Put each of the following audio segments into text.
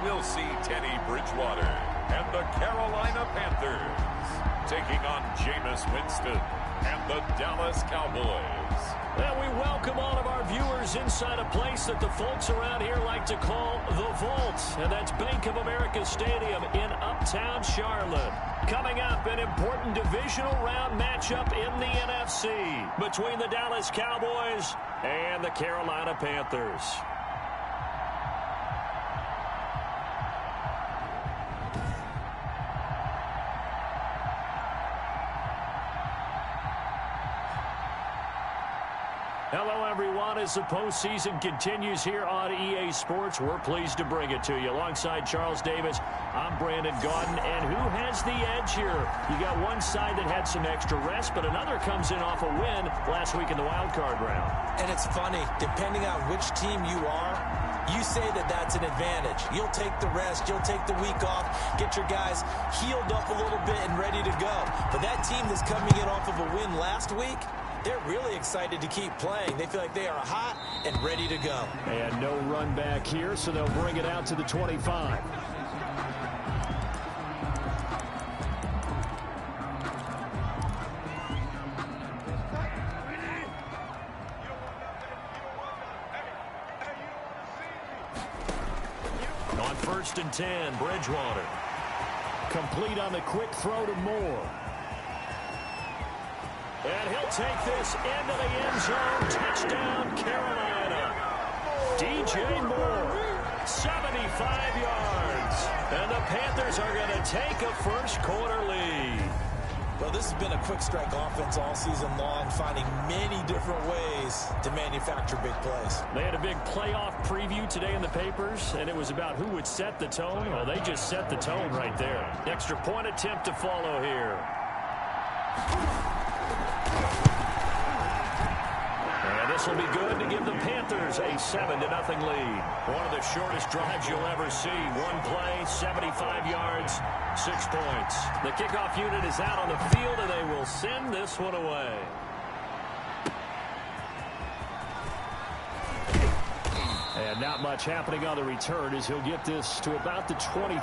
we'll see Teddy Bridgewater and the Carolina Panthers taking on Jameis Winston and the Dallas Cowboys. And we welcome all of our viewers inside a place that the folks around here like to call the Vault. And that's Bank of America Stadium in Uptown Charlotte. Coming up, an important divisional round matchup in the NFC between the Dallas Cowboys and the Carolina Panthers. Hello, everyone. As the postseason continues here on EA Sports, we're pleased to bring it to you. Alongside Charles Davis, I'm Brandon Gaudin. And who has the edge here? You got one side that had some extra rest, but another comes in off a win last week in the wild card round. And it's funny, depending on which team you are, you say that that's an advantage. You'll take the rest, you'll take the week off, get your guys healed up a little bit and ready to go. But that team that's coming in off of a win last week, they're really excited to keep playing. They feel like they are hot and ready to go. And no run back here, so they'll bring it out to the 25. On 1st and 10, Bridgewater. Complete on the quick throw to Moore. And he'll take this into the end zone. Touchdown, Carolina. DJ Moore, 75 yards. And the Panthers are going to take a first quarter lead. Well, this has been a quick strike offense all season long, finding many different ways to manufacture big plays. They had a big playoff preview today in the papers, and it was about who would set the tone. Well, they just set the tone right there. Extra point attempt to follow here. And this will be good to give the Panthers a 7-0 lead. One of the shortest drives you'll ever see. One play, 75 yards, 6 points. The kickoff unit is out on the field, and they will send this one away. And not much happening on the return as he'll get this to about the 23.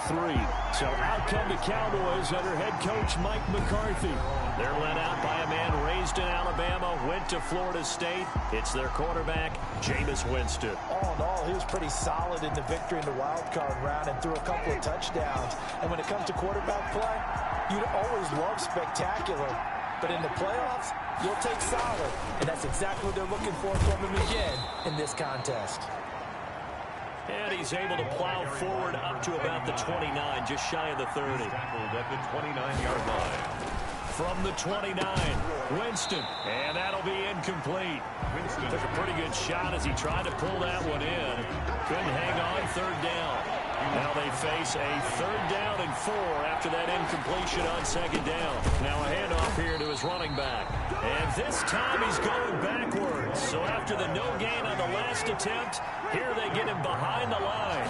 So out come the Cowboys under head coach Mike McCarthy. They're led out by a man raised in Alabama, went to Florida State. It's their quarterback, Jameis Winston. All in all, he was pretty solid in the victory in the wild card round and threw a couple of touchdowns. And when it comes to quarterback play, you'd always love spectacular. But in the playoffs, you'll take solid. And that's exactly what they're looking for from him again in this contest. And he's able to plow forward up to about the 29, just shy of the 30. Tackled at the 29-yard line. From the 29, Winston. And that'll be incomplete. Winston took a pretty good shot as he tried to pull that one in. Couldn't hang on, 3rd down. Now they face a 3rd down and 4 after that incompletion on 2nd down. Now a handoff here to his running back. And this time he's going backwards. So after the no gain on the last attempt, here they get him behind the line.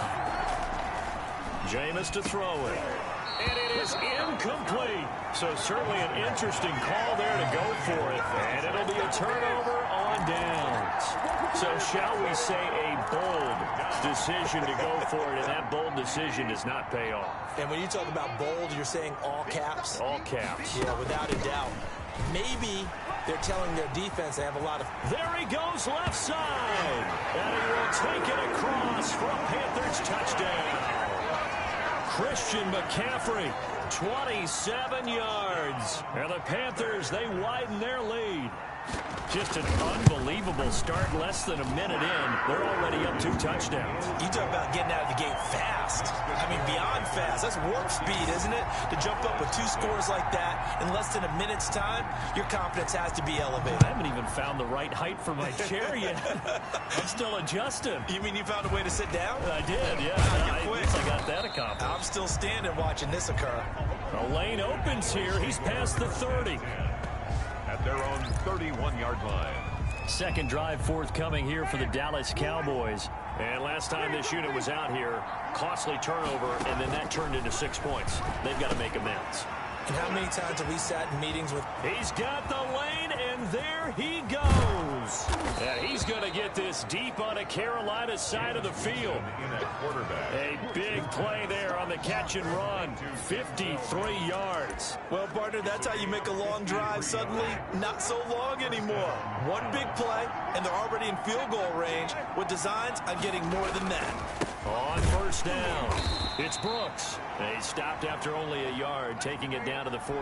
Jameis to throw it. And it is incomplete. So certainly an interesting call there to go for it. And it'll be a turnover on downs. So shall we say a bold decision to go for it, and that bold decision does not pay off. And when you talk about bold, you're saying all caps? All caps. Yeah, without a doubt. Maybe they're telling their defense they have a lot of... There he goes left side. And he will take it across for a Panthers touchdown. Christian McCaffrey, 27 yards. And the Panthers, they widen their lead. Just an unbelievable start, less than a minute in. They're already up 2 touchdowns. You talk about getting out of the gate fast. I mean, beyond fast. That's warp speed, isn't it? To jump up with 2 scores like that in less than a minute's time, your confidence has to be elevated. I haven't even found the right height for my chair yet. I'm still adjusting. You mean you found a way to sit down? I did, yeah. I got that accomplished. I'm still standing watching this occur. The lane opens here. He's past the 30. At their own 31-yard line. Second drive forthcoming here for the Dallas Cowboys. And last time this unit was out here, costly turnover, and then that turned into 6 points. They've got to make amends. And how many times have we sat in meetings with... He's got the lane, and there he goes. And he's going to to get this deep on a Carolina side of the field. A big play there on the catch and run. 53 yards. Well, partner, that's how you make a long drive suddenly not so long anymore. One big play, and they're already in field goal range with designs on getting more than that. On first down, it's Brooks. They stopped after only a yard, taking it down to the 14.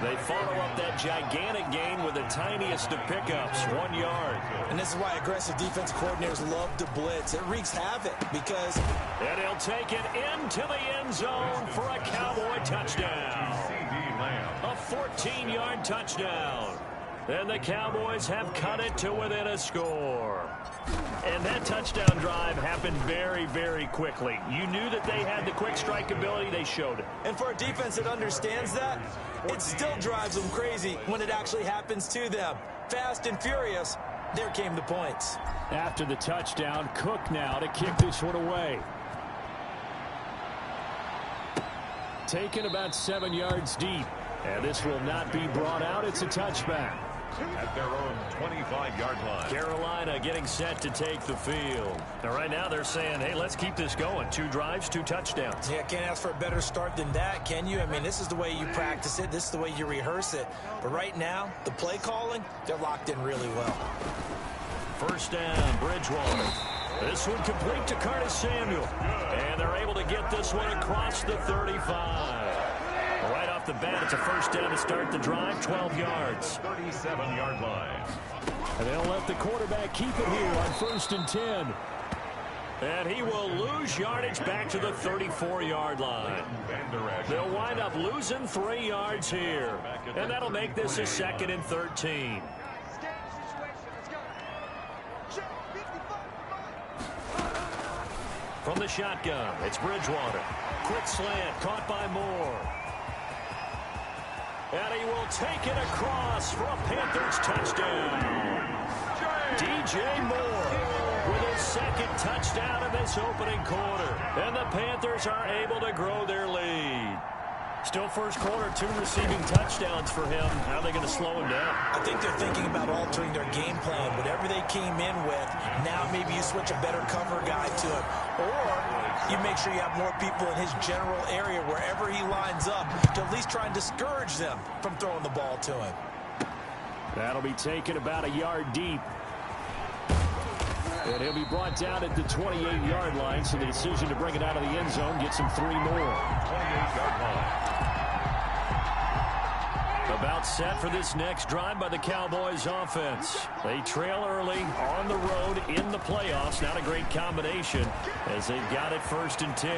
They follow up that gigantic gain with the tiniest of pickups, 1 yard. And this is why aggressive defense coordinators love to blitz. It wreaks havoc because... And he'll take it into the end zone for a Cowboy touchdown. A 14-yard touchdown. And the Cowboys have cut it to within a score. And that touchdown drive happened very, very quickly. You knew that they had the quick strike ability. They showed it. And for a defense that understands that, it still drives them crazy when it actually happens to them. Fast and furious, there came the points. After the touchdown, Cook now to kick this one away. Taken about 7 yards deep. And this will not be brought out. It's a touchback. At their own 25-yard line. Carolina getting set to take the field. Now, right now they're saying, hey, let's keep this going. 2 drives, 2 touchdowns. Yeah, can't ask for a better start than that, can you? I mean, this is the way you practice it. This is the way you rehearse it. But right now, the play calling, they're locked in really well. First down, Bridgewater. This one complete to Curtis Samuel. And they're able to get this one across the 35. Right off the bat, it's a first down to start the drive, 12 yards. 37-yard line. And they'll let the quarterback keep it here on first and 10. And he will lose yardage back to the 34-yard line. They'll wind up losing 3 yards here. And that'll make this a 2nd and 13. From the shotgun, it's Bridgewater. Quick slant, caught by Moore. And he will take it across for a Panthers touchdown. DJ Moore with his 2nd touchdown in this opening quarter. And the Panthers are able to grow their lead. Still first quarter, 2 receiving touchdowns for him. How are they going to slow him down? I think they're thinking about altering their game plan. Whatever they came in with, now maybe you switch a better cover guy to it. Or you make sure you have more people in his general area wherever he lines up to at least try and discourage them from throwing the ball to him. That'll be taken about a yard deep. And he'll be brought down at the 28-yard line, so the decision to bring it out of the end zone gets him 3 more. 28-yard line. About set for this next drive by the Cowboys offense. They trail early on the road in the playoffs. Not a great combination as they've got it first and 10.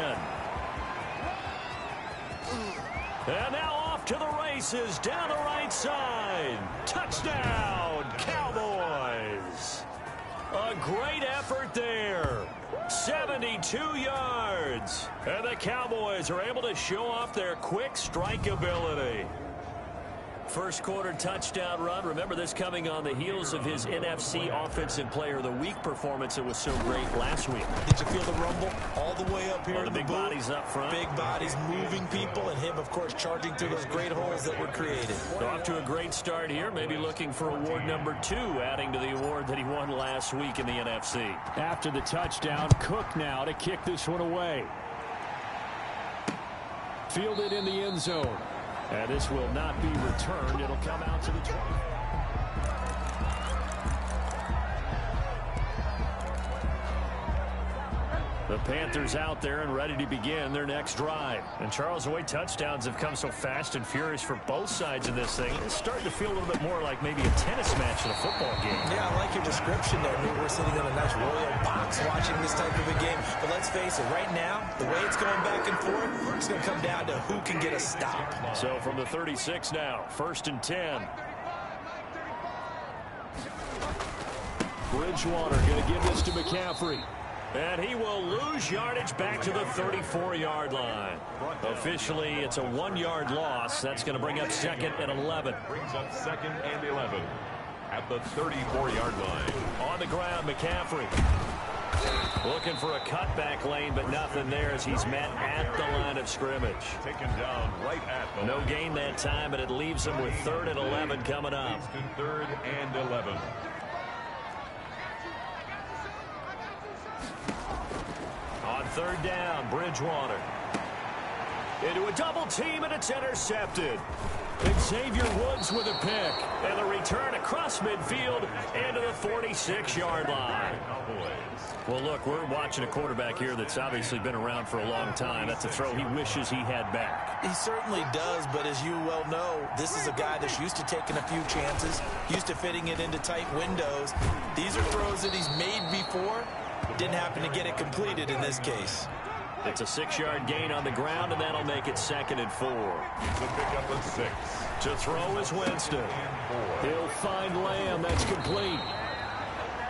And now off to the races down the right side. Touchdown, Cowboys. A great effort there. 72 yards. And the Cowboys are able to show off their quick strike ability. First quarter touchdown run. Remember this coming on the heels of his NFC Offensive Player of the Week performance. It was so great last week. Did you feel the rumble all the way up here? Well, the big bodies up front. Big bodies moving people, and him, of course, charging through those great holes that were created. So off to a great start here. Maybe looking for award number 2, adding to the award that he won last week in the NFC. After the touchdown, Cook now to kick this one away. Fielded in the end zone. And this will not be returned. It'll come out to the 20. The Panthers out there and ready to begin their next drive. And Charles, the way touchdowns have come so fast and furious for both sides of this thing, it's starting to feel a little bit more like maybe a tennis match than a football game. Yeah, I like your description there. Maybe we're sitting in a nice royal box watching this type of a game. But let's face it, right now, the way it's going back and forth, it's going to come down to who can get a stop. So from the 36 now, first and 10. Bridgewater going to give this to McCaffrey. And he will lose yardage back to the 34-yard line. Officially, it's a 1-yard loss. That's going to bring up 2nd and 11. Brings up 2nd and 11 at the 34-yard line. On the ground, McCaffrey. Looking for a cutback lane, but nothing there as he's met at the line of scrimmage. Taken down right at the No gain that time, but it leaves him with 3rd and 11 coming up. 3rd and 11. third down, Bridgewater. Into a double team, and it's intercepted. Xavier Woods with a pick. And the return across midfield into the 46-yard line. Well, look, we're watching a quarterback here that's obviously been around for a long time. That's a throw he wishes he had back. He certainly does, but as you well know, this is a guy that's used to taking a few chances, used to fitting it into tight windows. These are throws that he's made before. Didn't happen to get it completed in this case. It's a 6-yard gain on the ground, and that'll make it 2nd and 4. It's a pickup of 6. To throw is Winston. He'll find Lamb. That's complete.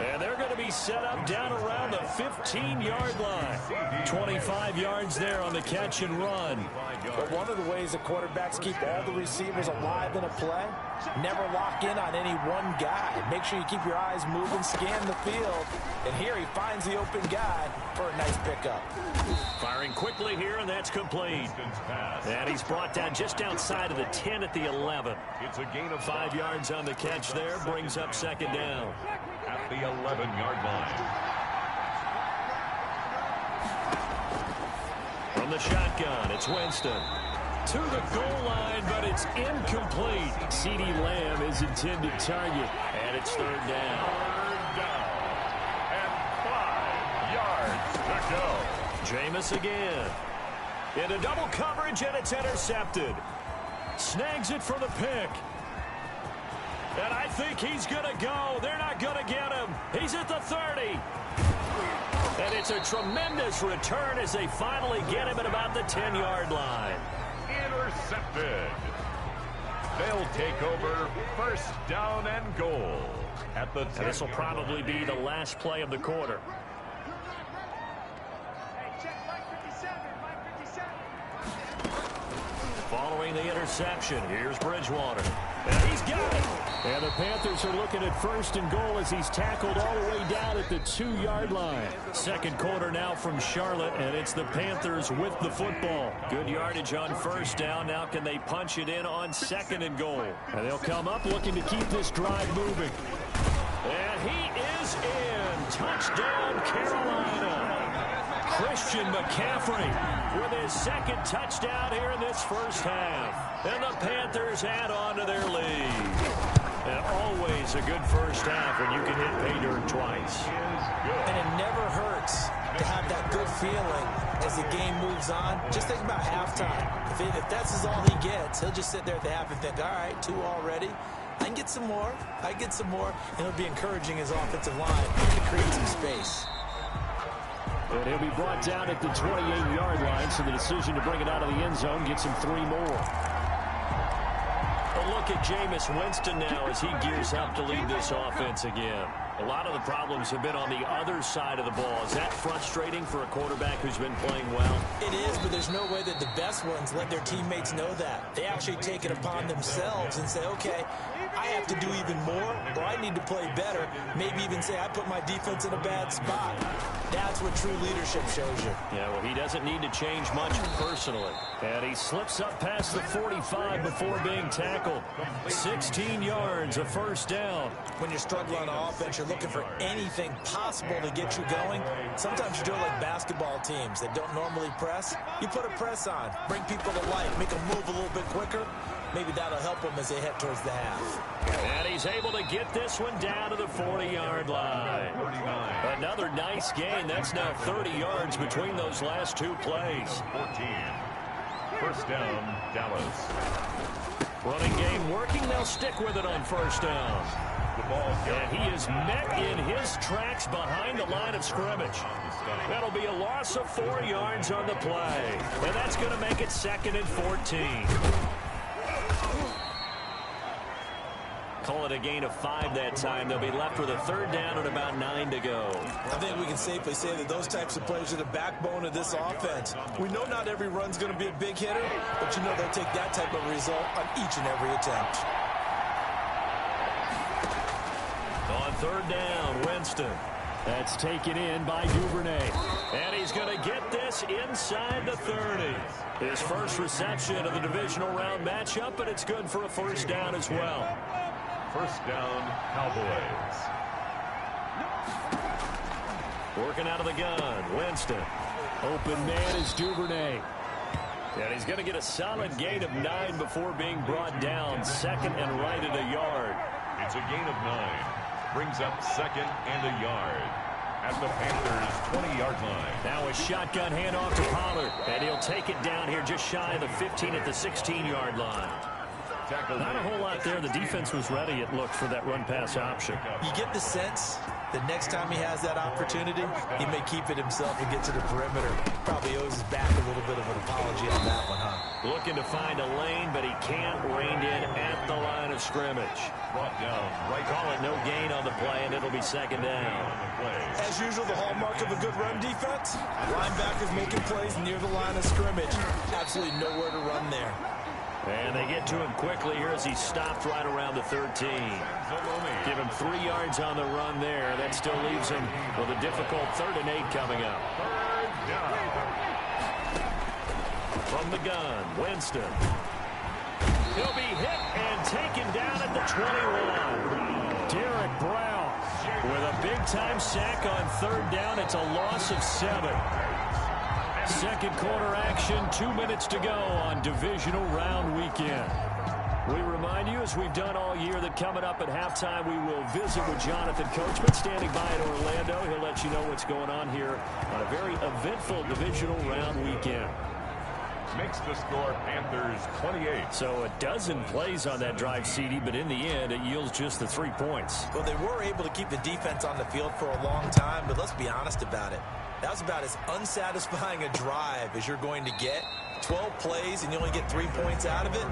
And they're going to be set up down around the 15-yard line. 25 yards there on the catch and run. But one of the ways the quarterbacks keep all the receivers alive in a play, never lock in on any one guy. Make sure you keep your eyes moving, scan the field. And here he finds the open guy for a nice pickup. Firing quickly here, and that's complete. And he's brought down just outside of the 10 at the 11. It's a gain of 5 yards on the catch there, brings up 2nd down. At the 11-yard line. From the shotgun, it's Winston. To the goal line, but it's incomplete. CeeDee Lamb is intended target, and it's 3rd down. 3rd down. And 5 yards to go. Jameis again. Into double coverage, and it's intercepted. Snags it for the pick. And I think he's going to go. They're not going to get him. He's at the 30. And it's a tremendous return as they finally get him at about the 10-yard line. Intercepted. They'll take over 1st down and goal at the 10. And this will probably be the last play of the quarter. Following the interception, here's Bridgewater. And he's got it. And the Panthers are looking at 1st and goal as he's tackled all the way down at the 2-yard line. 2nd quarter now from Charlotte, and it's the Panthers with the football. Good yardage on 1st down. Now can they punch it in on 2nd and goal? And they'll come up looking to keep this drive moving. And he is in. Touchdown, Carolina. Christian McCaffrey with his 2nd touchdown here in this 1st half. And the Panthers add on to their lead. And always a good 1st half when you can hit pay dirt twice. And it never hurts to have that good feeling as the game moves on. Just think about halftime. If that's all he gets, he'll just sit there at the half and think, all right, 2 already. I can get some more. I get some more. And it'll be encouraging his offensive line to create some space. And he'll be brought down at the 28-yard line, so the decision to bring it out of the end zone gets him 3 more. A look at Jameis Winston now as he gears up to lead this offense again. A lot of the problems have been on the other side of the ball. Is that frustrating for a quarterback who's been playing well? It is, but there's no way that the best ones let their teammates know that. They actually take it upon themselves and say, okay, I have to do even more, or I need to play better. Maybe even say I put my defense in a bad spot. That's what true leadership shows you. Yeah, well, he doesn't need to change much personally. And he slips up past the 45 before being tackled. 16 yards, a 1st down. When you're struggling on offense, you're looking for anything possible to get you going. Sometimes you do it like basketball teams that don't normally press. You put a press on, bring people to life, make them move a little bit quicker. Maybe that'll help them as they head towards the half. And he's able to get this one down to the 40-yard line. Another nice gain. That's now 30 yards between those last 2 plays. 14. 1st down, Dallas. Running game working. They'll stick with it on 1st down. The ball, and he is met in his tracks behind the line of scrimmage. That'll be a loss of 4 yards on the play. And that's going to make it 2nd and 14. Call it a gain of 5 that time. They'll be left with a 3rd down and about 9 to go. I think we can safely say that those types of plays are the backbone of this offense. We know not every run's going to be a big hitter, but you know they'll take that type of result on each and every attempt. On 3rd down, Winston. That's taken in by Duvernay. And he's going to get this inside the 30. His first reception of the divisional round matchup, but it's good for a 1st down as well. 1st down, Cowboys. Working out of the gun, Winston. Open man is Duvernay. And he's going to get a solid gain of 9 before being brought down. Second and right at a yard. It's a gain of 9. Brings up second and a yard at the Panthers' 20-yard line. Now a shotgun handoff to Pollard. And he'll take it down here just shy of the 15 at the 16-yard line. Not a whole lot there. The defense was ready, it looked, for that run-pass option. You get the sense that next time he has that opportunity, he may keep it himself and get to the perimeter. Probably owes his back a little bit of an apology on that one, huh? Looking to find a lane, but he can't. Reined in at the line of scrimmage. Brought down. Right, call it no gain on the play, and it'll be second down. As usual, the hallmark of a good run defense, linebackers making plays near the line of scrimmage. Absolutely nowhere to run there. And they get to him quickly here as he stopped right around the 13. Give him 3 yards on the run there. That still leaves him with a difficult 3rd and 8 coming up. From the gun, Winston. He'll be hit and taken down at the 21. Derek Brown with a big-time sack on 3rd down. It's a loss of 7. Second quarter action, 2 minutes to go on divisional round weekend. We remind you, as we've done all year, that coming up at halftime, we will visit with Jonathan Coachman standing by in Orlando. He'll let you know what's going on here on a very eventful divisional round weekend. Makes the score Panthers 28. So a dozen plays on that drive, CD, but in the end, it yields just the 3 points. Well, they were able to keep the defense on the field for a long time, but let's be honest about it. That was about as unsatisfying a drive as you're going to get. 12 plays and you only get 3 points out of it.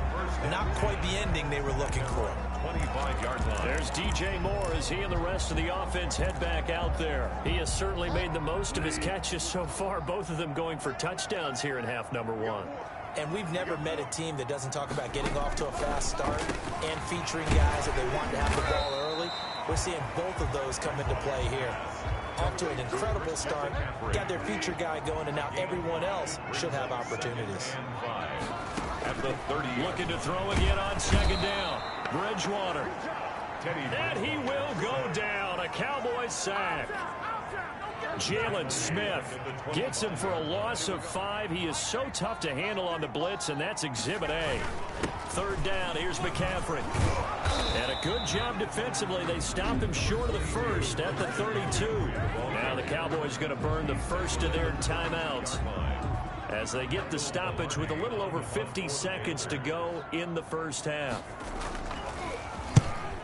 Not quite the ending they were looking for. 25-yard line. There's DJ Moore as he and the rest of the offense head back out there. He has certainly made the most of his catches so far, both of them going for touchdowns here in half number 1. And we've never met a team that doesn't talk about getting off to a fast start and featuring guys that they want to have the ball early. We're seeing both of those come into play here. Off to an incredible start, got their feature guy going, and now everyone else should have opportunities. At the 30. Looking to throw again on 2nd down. Bridgewater. And he will go down. A Cowboys sack. Jalen Smith gets him for a loss of 5. He is so tough to handle on the blitz, and that's Exhibit A. 3rd down, here's McCaffrey. And a good job defensively. They stop him short of the 1st at the 32. Now the Cowboys going to burn the first of their timeouts as they get the stoppage with a little over 50 seconds to go in the first half.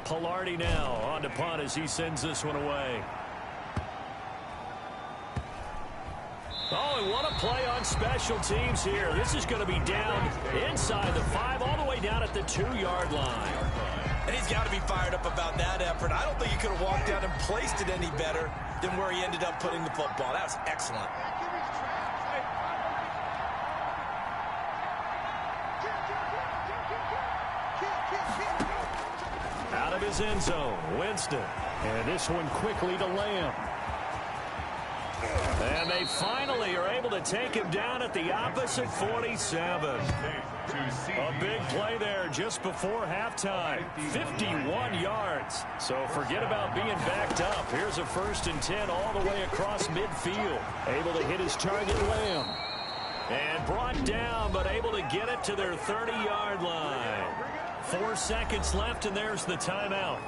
Pilardi now on to punt as he sends this one away. Oh, and what a play on special teams here. This is going to be down inside the 5, all the way down at the 2-yard line. And he's got to be fired up about that effort. I don't think he could have walked down and placed it any better than where he ended up putting the football. That was excellent. Out of his end zone, Winston. And this one quickly to Lamb. And they finally are able to take him down at the opposite 47. A big play there just before halftime. 51 yards. So forget about being backed up. Here's a 1st and 10 all the way across midfield. Able to hit his target, Lamb. And brought down, but able to get it to their 30-yard line. 4 seconds left, and there's the timeout.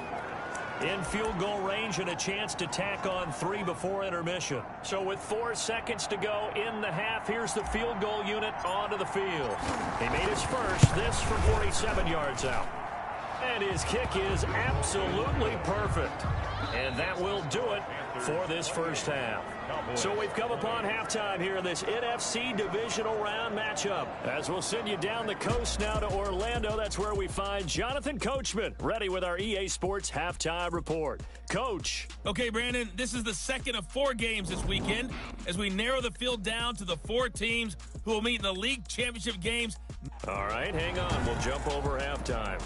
In field goal range and a chance to tack on 3 before intermission. So with 4 seconds to go in the half, here's the field goal unit onto the field. He made his first, this from 47 yards out. And his kick is absolutely perfect. And that will do it for this first half. So we've come upon halftime here in this NFC divisional round matchup. As we'll send you down the coast now to Orlando, that's where we find Jonathan Coachman, ready with our EA Sports halftime report. Coach. Okay, Brandon, this is the second of 4 games this weekend as we narrow the field down to the 4 teams who will meet in the league championship games. All right, hang on. We'll jump over halftime.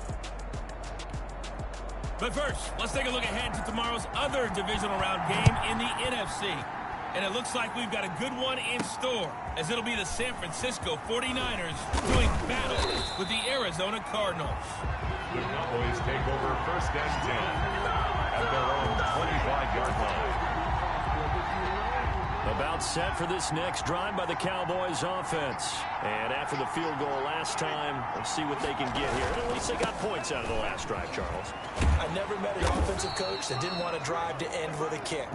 But first, let's take a look ahead to tomorrow's other divisional round game in the NFC. And it looks like we've got a good one in store, as it'll be the San Francisco 49ers doing battle with the Arizona Cardinals. The Cowboys take over 1st and 10 at their own 25-yard line. About set for this next drive by the Cowboys offense. And after the field goal last time, let's see what they can get here. And at least they got points out of the last drive, Charles. I never met an offensive coach that didn't want to drive to end with a kick.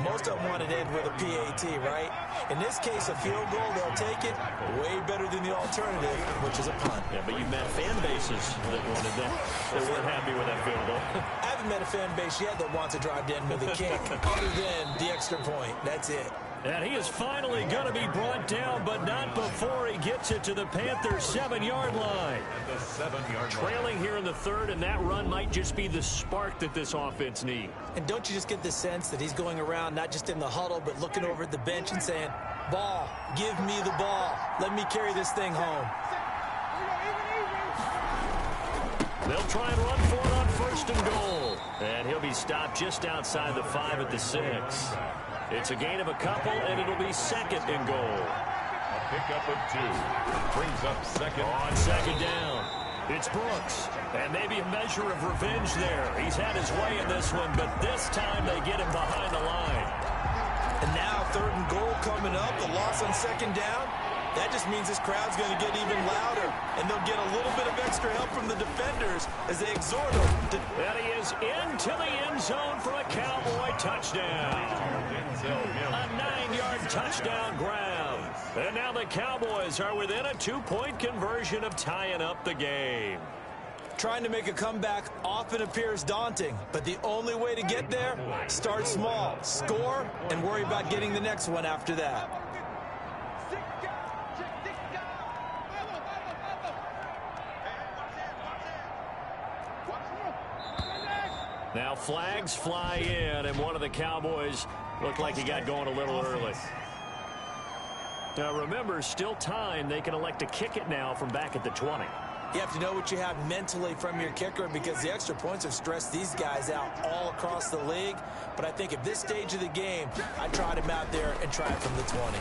Most of them want to end with a PAT, right? In this case, a field goal, they'll take it way better than the alternative, which is a punt. Yeah, but you've met fan bases that wanted that. They weren't happy with that field goal. I haven't met a fan base yet that wants to drive to end with a kick, other than the extra point. That's it. And he is finally going to be brought down, but not before he gets it to the Panthers' 7-yard line. The 7-yard Trailing here in the third, and that run might just be the spark that this offense needs. And don't you just get the sense that he's going around, not just in the huddle, but looking over at the bench and saying, ball, give me the ball. Let me carry this thing home. They'll try and run for it on 1st and goal. And he'll be stopped just outside the 5 at the 6. It's a gain of a couple, and it'll be 2nd and goal. A pickup of 2. Brings up 2nd. On 2nd down, it's Brooks. And maybe a measure of revenge there. He's had his way in this one, but this time they get him behind the line. And now 3rd and goal coming up. The loss on 2nd down. That just means this crowd's going to get even louder. And they'll get a little bit of extra help from the defenders as they exhort him. And he is into the end zone for a Cowboy touchdown. A 9-yard touchdown grab. And now the Cowboys are within a 2-point conversion of tying up the game. Trying to make a comeback often appears daunting, but the only way to get there, start small, score, and worry about getting the next one after that. Now flags fly in, and one of the Cowboys looked like he got going a little early. Now remember, still time. They can elect to kick it now from back at the 20. You have to know what you have mentally from your kicker, because the extra points have stressed these guys out all across the league. But I think at this stage of the game, I tried him out there and try it from the 20.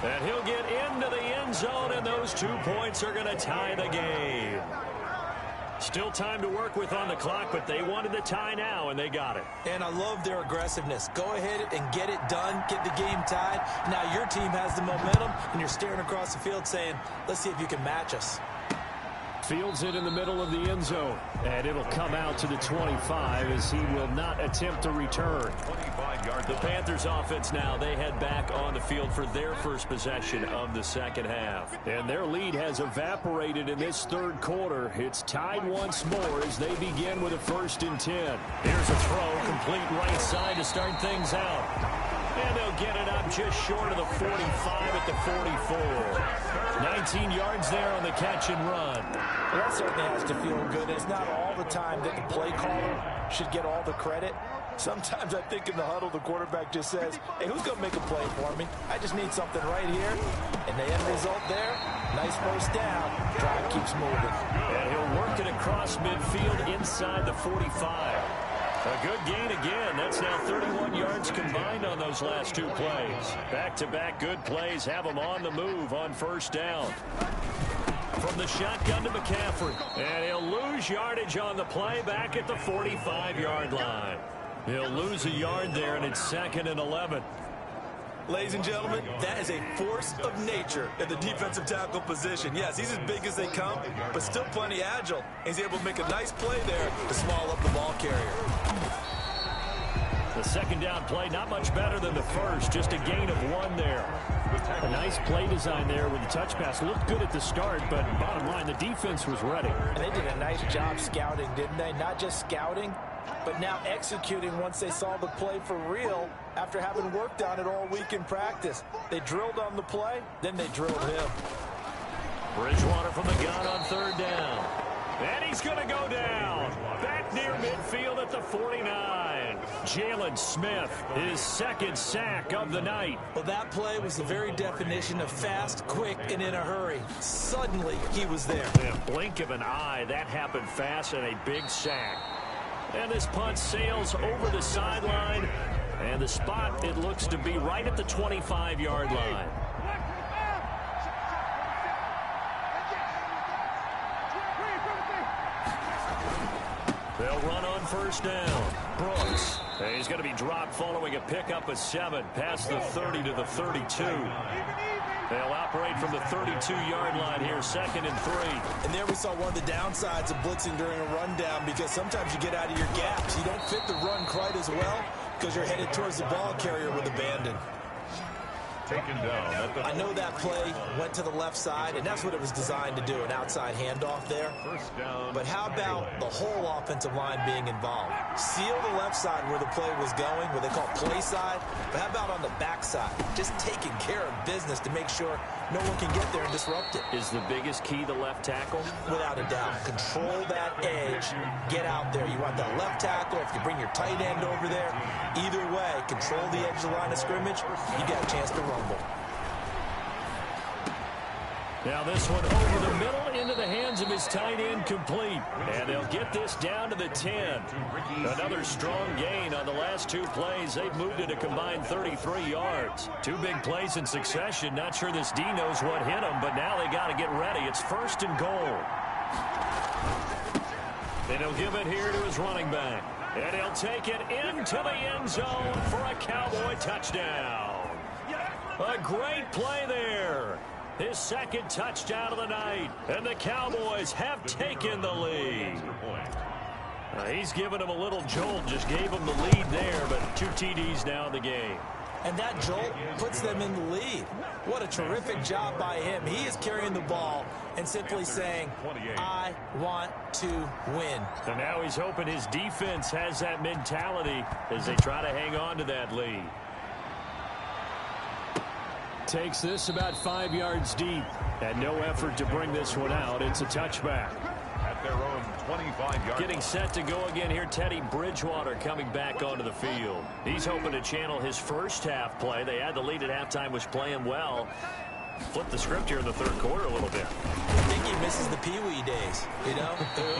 And he'll get into the end zone, and those 2 points are going to tie the game. Still time to work with on the clock, but they wanted the tie now, and they got it. And I love their aggressiveness. Go ahead and get it done, get the game tied. Now your team has the momentum, and you're staring across the field saying, let's see if you can match us. Fields it in the middle of the end zone, and it'll come out to the 25 as he will not attempt to return. 25-yard. The Panthers offense now, they head back on the field for their first possession of the second half. And their lead has evaporated in this third quarter. It's tied once more as they begin with a 1st and 10. Here's a throw, complete right side to start things out. And they'll get it up just short of the 45 at the 44. 19 yards there on the catch and run. Well, that certainly has to feel good. It's not all the time that the play caller should get all the credit. Sometimes I think in the huddle, the quarterback just says, hey, who's going to make a play for me? I just need something right here. And the end result there, nice first down. Drive keeps moving. And he'll work it across midfield inside the 45. A good gain again. That's now 31 yards combined on those last 2 plays. Back-to-back good plays have them on the move on 1st down. From the shotgun to McCaffrey. And he'll lose yardage on the play back at the 45-yard line. He'll lose a yard there, and it's 2nd and 11. Ladies and gentlemen, that is a force of nature in the defensive tackle position. Yes, he's as big as they come, but still plenty agile. He's able to make a nice play there to swallow up the ball carrier. The 2nd down play, not much better than the first, just a gain of 1 there. A nice play design there with the touch pass. Looked good at the start, but bottom line, the defense was ready. And they did a nice job scouting, didn't they? Not just scouting, but now executing once they saw the play for real after having worked on it all week in practice. They drilled on the play, then they drilled him. Bridgewater from the gun on 3rd down. And he's going to go down. Back near midfield at the 49. Jalen Smith, his 2nd sack of the night. Well, that play was the very definition of fast, quick, and in a hurry. Suddenly, he was there. In a blink of an eye, that happened fast, and a big sack. And this punt sails over the sideline. And the spot, it looks to be right at the 25-yard line. They'll run on 1st down. Brooks. He's going to be dropped following a pickup of 7 past the 30 to the 32. They'll operate from the 32-yard line here, 2nd and 3. And there we saw one of the downsides of blitzing during a rundown, because sometimes you get out of your gaps. You don't fit the run quite as well because you're headed towards the ball carrier with abandon. Taken down. I know that play went to the left side, and that's what it was designed to do, an outside handoff there. First down. But how about the whole offensive line being involved? Seal the left side where the play was going, what they call play side. But how about on the back side? Just taking care of business to make sure no one can get there and disrupt it. Is the biggest key the left tackle? Without a doubt. Control that edge. Get out there. You want that left tackle. If you bring your tight end over there, either way, control the edge of the line of scrimmage. You got a chance to rumble. Now this one over the middle into the hands of his tight end, complete. And they'll get this down to the 10. Another strong gain on the last 2 plays. They've moved it a combined 33 yards. 2 big plays in succession. Not sure this D knows what hit him, but now they got to get ready. It's 1st and goal. And he'll give it here to his running back. And he'll take it into the end zone for a Cowboy touchdown. A great play there. His 2nd touchdown of the night. And the Cowboys have taken the lead. He's given him a little jolt. Just gave him the lead there, but 2 TDs now in the game. And that jolt puts them in the lead. What a terrific job by him. He is carrying the ball and simply saying, I want to win. And now he's hoping his defense has that mentality as they try to hang on to that lead. Takes this about 5 yards deep. And no effort to bring this one out. It's a touchback. At their own 25-yard. Getting set to go again here, Teddy Bridgewater coming back onto the field. He's hoping to channel his first half play. They had the lead at halftime, was playing well. Flip the script here in the 3rd quarter a little bit. I think he misses the Pee-wee days, you know,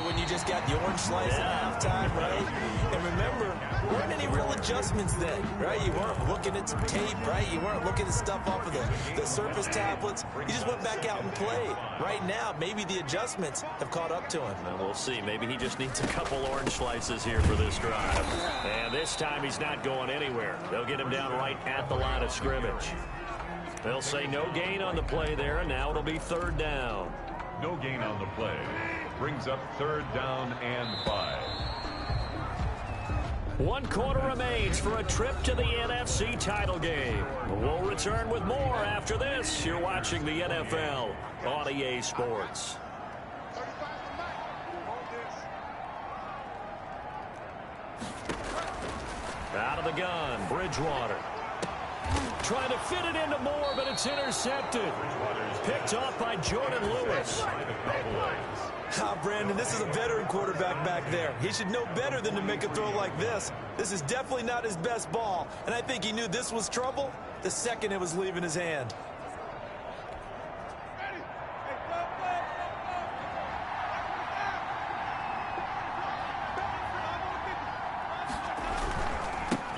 when you just got the orange slice at halftime, right? And remember, there weren't any real adjustments then, right? You weren't looking at some tape, right? You weren't looking at stuff off of the Surface tablets. You just went back out and played. Right now, maybe the adjustments have caught up to him. And we'll see. Maybe he just needs a couple orange slices here for this drive. And this time he's not going anywhere. They'll get him down right at the line of scrimmage. They'll say no gain on the play there, and now it'll be 3rd down. No gain on the play. Brings up 3rd down and 5. 1 quarter remains for a trip to the NFC title game. We'll return with more after this. You're watching the NFL on EA Sports. Out of the gun, Bridgewater. Trying to fit it into Moore, but it's intercepted. Picked off by Jordan Lewis. Brandon, this is a veteran quarterback back there. He should know better than to make a throw like this. This is definitely not his best ball, and I think he knew this was trouble the second it was leaving his hand.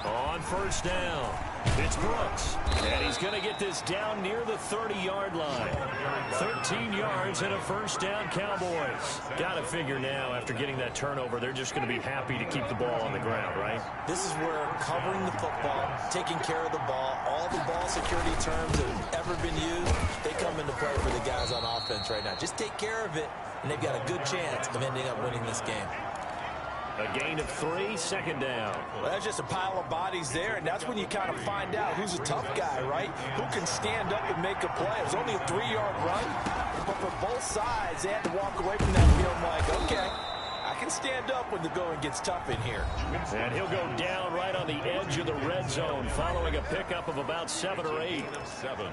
On 1st down, it's Brooks. And he's going to get this down near the 30-yard line. 13 yards and a 1st down, Cowboys. Got to figure now, after getting that turnover, they're just going to be happy to keep the ball on the ground, right? This is where covering the football, taking care of the ball, all the ball security terms that have ever been used, they come into play for the guys on offense right now. Just take care of it, and they've got a good chance of ending up winning this game. A gain of 3, 2nd down. Well, that's just a pile of bodies there, and that's when you kind of find out who's a tough guy, right? Who can stand up and make a play. It was only a 3-yard run, but for both sides, they had to walk away from that field like, okay, I can stand up when the going gets tough in here. And he'll go down right on the edge of the red zone following a pickup of about 7 or 8. 7.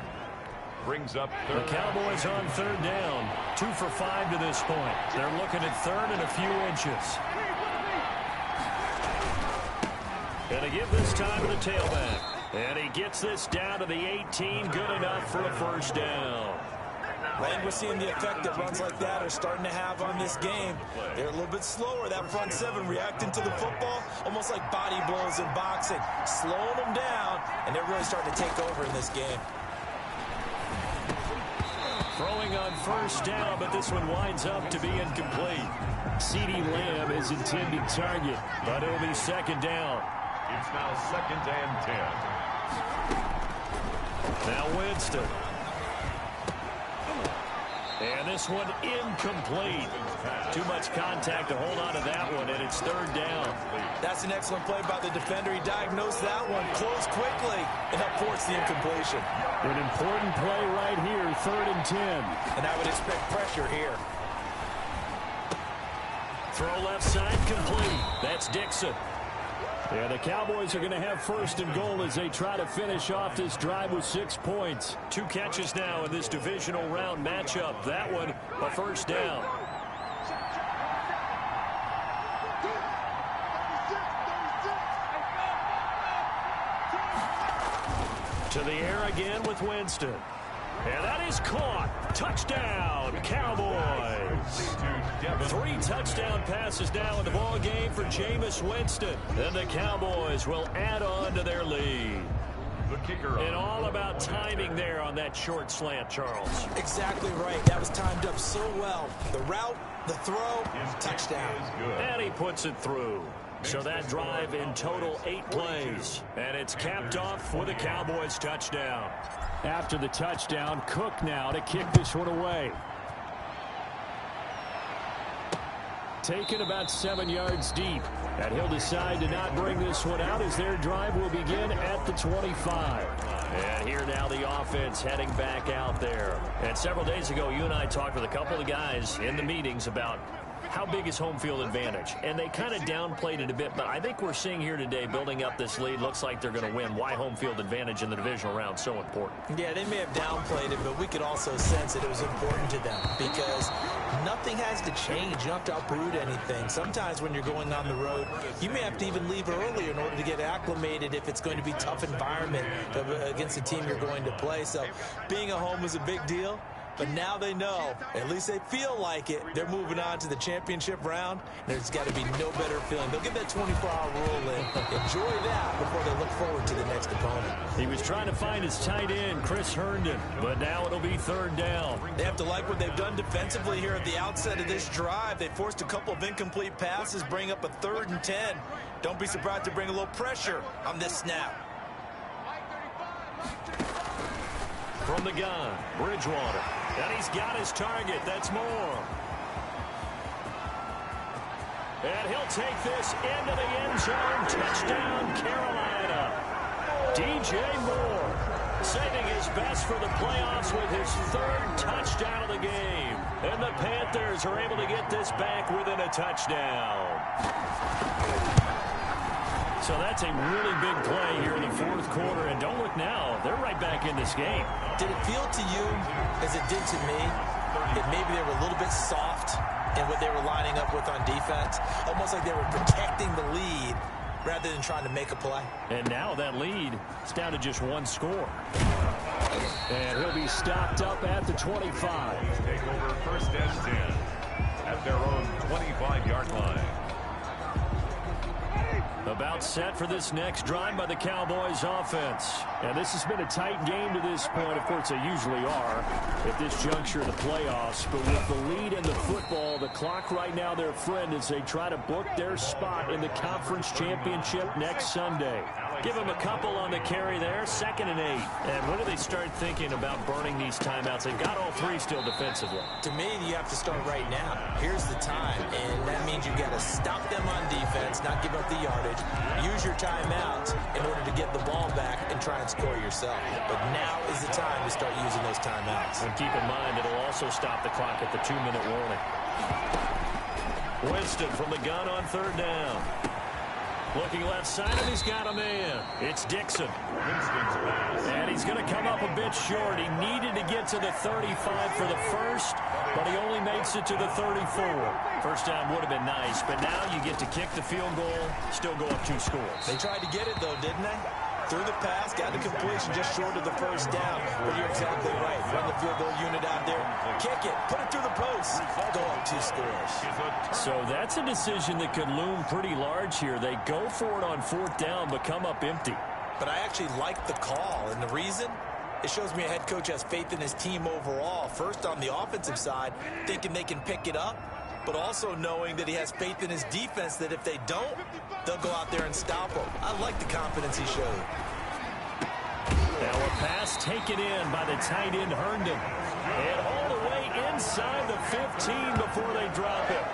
Brings up 3rd. The Cowboys on 3rd down. 2 for 5 to this point. They're looking at 3rd and a few inches. And they give this time to the tailback. And he gets this down to the 18. Good enough for a 1st down. And we're seeing the effect that runs like that are starting to have on this game. They're a little bit slower. That front 7 reacting to the football, almost like body blows in boxing. Slowing them down, and they're really starting to take over in this game. Throwing on 1st down, but this one winds up to be incomplete. CeeDee Lamb is intended target, but it'll be 2nd down. It's now 2nd and 10. Now Winston. And this one incomplete. Too much contact to hold on to that one, and it's 3rd down. That's an excellent play by the defender. He diagnosed that one, closed quickly, and helped force the incompletion. An important play right here, 3rd and 10. And I would expect pressure here. Throw left side complete. That's Dixon. Yeah, the Cowboys are going to have 1st and goal as they try to finish off this drive with 6 points. 2 catches now in this divisional round matchup. That one, a 1st down. To the air again with Winston. And that is caught. Touchdown, Cowboys. 3 touchdown passes now in the ball game for Jameis Winston. And the Cowboys will add on to their lead. The kicker. And all about timing there on that short slant, Charles. Exactly right. That was timed up so well. The route, the throw, touchdown. And he puts it through. So that drive in total 8 plays. And it's capped off with a Cowboys touchdown. After the touchdown, Cook now to kick this one away. Taken about 7 yards deep. And he'll decide to not bring this one out as their drive will begin at the 25. And here now the offense heading back out there. And several days ago, you and I talked with a couple of guys in the meetings about how big is home field advantage? And they kind of downplayed it a bit, but I think we're seeing here today, building up this lead, looks like they're going to win. Why home field advantage in the divisional round so important? Yeah, they may have downplayed it, but we could also sense that it was important to them because nothing has to change. You don't have to uproot anything. Sometimes when you're going on the road, you may have to even leave early in order to get acclimated if it's going to be a tough environment against the team you're going to play. So being at home is a big deal. But now they know, at least they feel like it, they're moving on to the championship round. There's got to be no better feeling. They'll get that 24-hour rule in. Enjoy that before they look forward to the next opponent. He was trying to find his tight end, Chris Herndon, but now it'll be 3rd down. They have to like what they've done defensively here at the outset of this drive. They forced a couple of incomplete passes, bring up a 3rd and 10. Don't be surprised to bring a little pressure on this snap. From the gun, Bridgewater. And he's got his target. That's Moore. And he'll take this into the end zone. Touchdown, Carolina. DJ Moore saving his best for the playoffs with his 3rd touchdown of the game. And the Panthers are able to get this back within a touchdown. So that's a really big play here in the 4th quarter. And don't look now, they're right back in this game. Did it feel to you, as it did to me, that maybe they were a little bit soft in what they were lining up with on defense? Almost like they were protecting the lead rather than trying to make a play. And now that lead is down to just 1 score. And he'll be stopped up at the 25. Take over 1st and 10 at their own 25-yard line. About set for this next drive by the Cowboys offense. And this has been a tight game to this point. Of course, they usually are at this juncture of the playoffs. But with the lead in the football, the clock right now their friend as they try to book their spot in the conference championship next Sunday. Give them a couple on the carry there, 2nd and 8. And when do they start thinking about burning these timeouts? They've got all 3 still defensively. To me, you have to start right now. Here's the time, and that means you've got to stop them on defense, not give up the yardage. Use your timeouts in order to get the ball back and try and score yourself. But now is the time to start using those timeouts. And keep in mind, it'll also stop the clock at the 2-minute warning. Winston from the gun on 3rd down. Looking left side, and he's got a man. It's Dixon. And he's going to come up a bit short. He needed to get to the 35 for the first, but he only makes it to the 34. First down would have been nice, but now you get to kick the field goal, still go up 2 scores. They tried to get it, though, didn't they? Threw the pass, got the completion just short of the first down. But you're exactly right. Run the field goal unit out there. Kick it. Put it through the post. Go up 2 scores. So that's a decision that could loom pretty large here. They go for it on 4th down, but come up empty. But I actually like the call. And the reason? It shows me a head coach has faith in his team overall. First, on the offensive side, thinking they can pick it up. but also knowing that he has faith in his defense that if they don't, they'll go out there and stop him. I like the confidence he showed. Now a pass taken in by the tight end Herndon. And all the way inside the 15 before they drop it.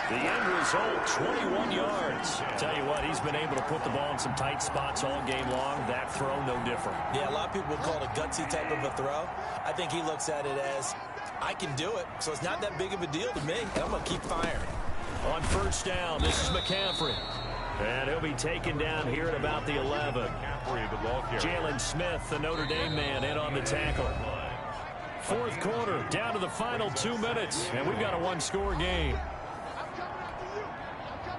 The end result, 21 yards. Tell you what, he's been able to put the ball in some tight spots all game long. That throw, no different. Yeah, a lot of people would call it a gutsy type of a throw. I think he looks at it as, I can do it, so it's not that big of a deal to me, and I'm going to keep firing. On first down, this is McCaffrey. And he'll be taken down here at about the 11. Jalen Smith, the Notre Dame man, in on the tackle. Fourth quarter, down to the final 2 minutes, and we've got a one-score game.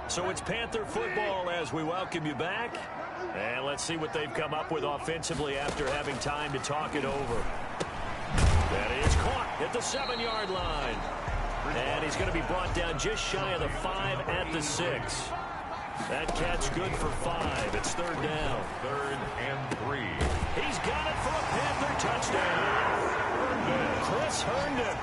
So it's Panther football as we welcome you back. And let's see what they've come up with offensively after having time to talk it over. That is caught at the 7-yard line. And he's going to be brought down just shy of the 5 at the 6. That catch good for 5. It's third down. 3rd and 3. He's got it for a Panther touchdown. Chris Herndon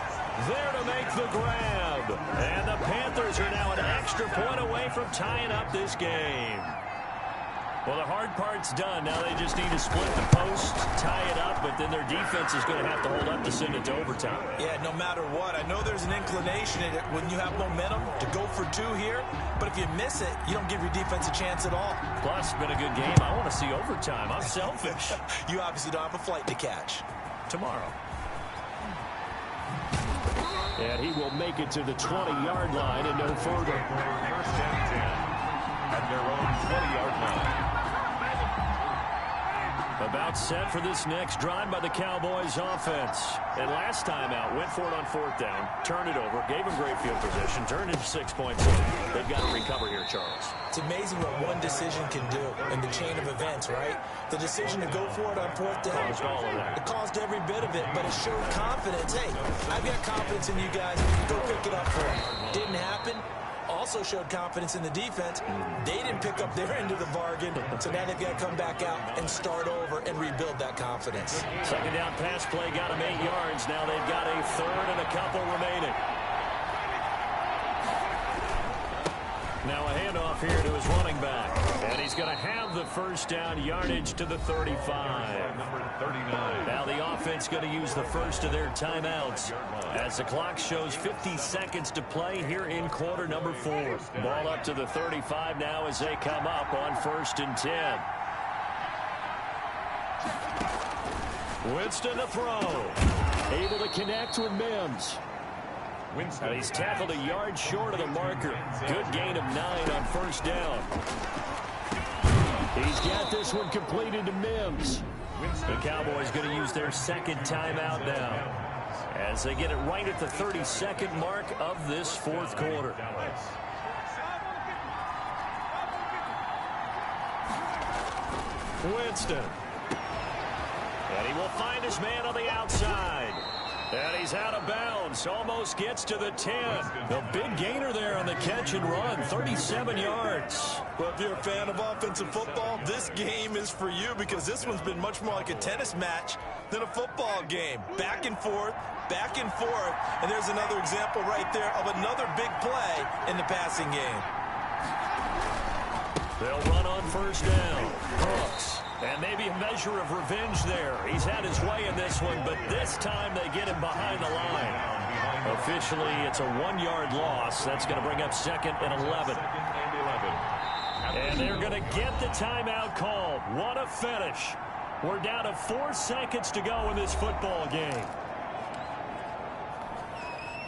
there to make the grab. And the Panthers are now an extra point away from tying up this game. Well, the hard part's done. Now they just need to split the post, tie it up, but then their defense is going to have to hold up to send it to overtime. Yeah, no matter what. I know there's an inclination in it when you have momentum to go for 2 here, but if you miss it, you don't give your defense a chance at all. Plus, it's been a good game. I want to see overtime. I'm selfish. You obviously don't have a flight to catch. Tomorrow. And he will make it to the 20-yard line and no further. 1st and 10 at their own 20-yard line. About set for this next drive by the Cowboys offense. And last time out, went for it on 4th down, turned it over, gave him great field position, turned into 6 points. They've got to recover here, Charles. It's amazing what one decision can do in the chain of events, right? The decision to go for it on 4th down. Caused all of that. It caused every bit of it, but it showed confidence. Hey, I've got confidence in you guys. Go pick it up for them. Didn't happen. Also showed confidence in the defense. They didn't pick up their end of the bargain, so now they've got to come back out and start over and rebuild that confidence. Second down pass play got them 8 yards. Now they've got a 3rd and a couple remaining. Now a handoff here to his running back. And he's going to have the first down yardage to the 35. Number 39. Now the offense going to use the first of their timeouts as the clock shows 50 seconds to play here in quarter number 4. Ball up to the 35 now as they come up on 1st and 10. Winston to throw. Able to connect with Mims. And he's tackled a yard short of the marker. Good gain of 9 on 1st down. He's got this one completed to Mims. The Cowboys going to use their second timeout now as they get it right at the 32nd mark of this 4th quarter. Winston. And he will find his man on the outside. And he's out of bounds. Almost gets to the 10. The big gainer there on the catch and run. 37 yards. Well, if you're a fan of offensive football, this game is for you because this one's been much more like a tennis match than a football game. Back and forth, and there's another example right there of another big play in the passing game. They'll run on 1st down. Brooks. And maybe a measure of revenge there. He's had his way in this one, but this time they get him behind the line. Officially, it's a 1-yard loss. That's going to bring up 2nd and 11. And they're going to get the timeout called. What a finish. We're down to 4 seconds to go in this football game.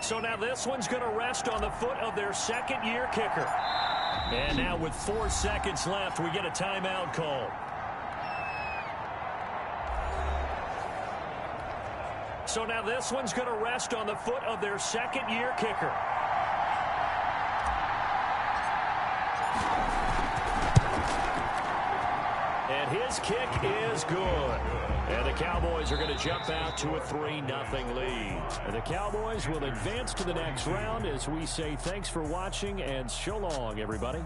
So now this one's going to rest on the foot of their 2nd-year kicker. And now with 4 seconds left, we get a timeout call. So now this one's going to rest on the foot of their 2nd-year kicker. And his kick is good. And the Cowboys are going to jump out to a 3-0 lead. And the Cowboys will advance to the next round as we say thanks for watching and so long, everybody.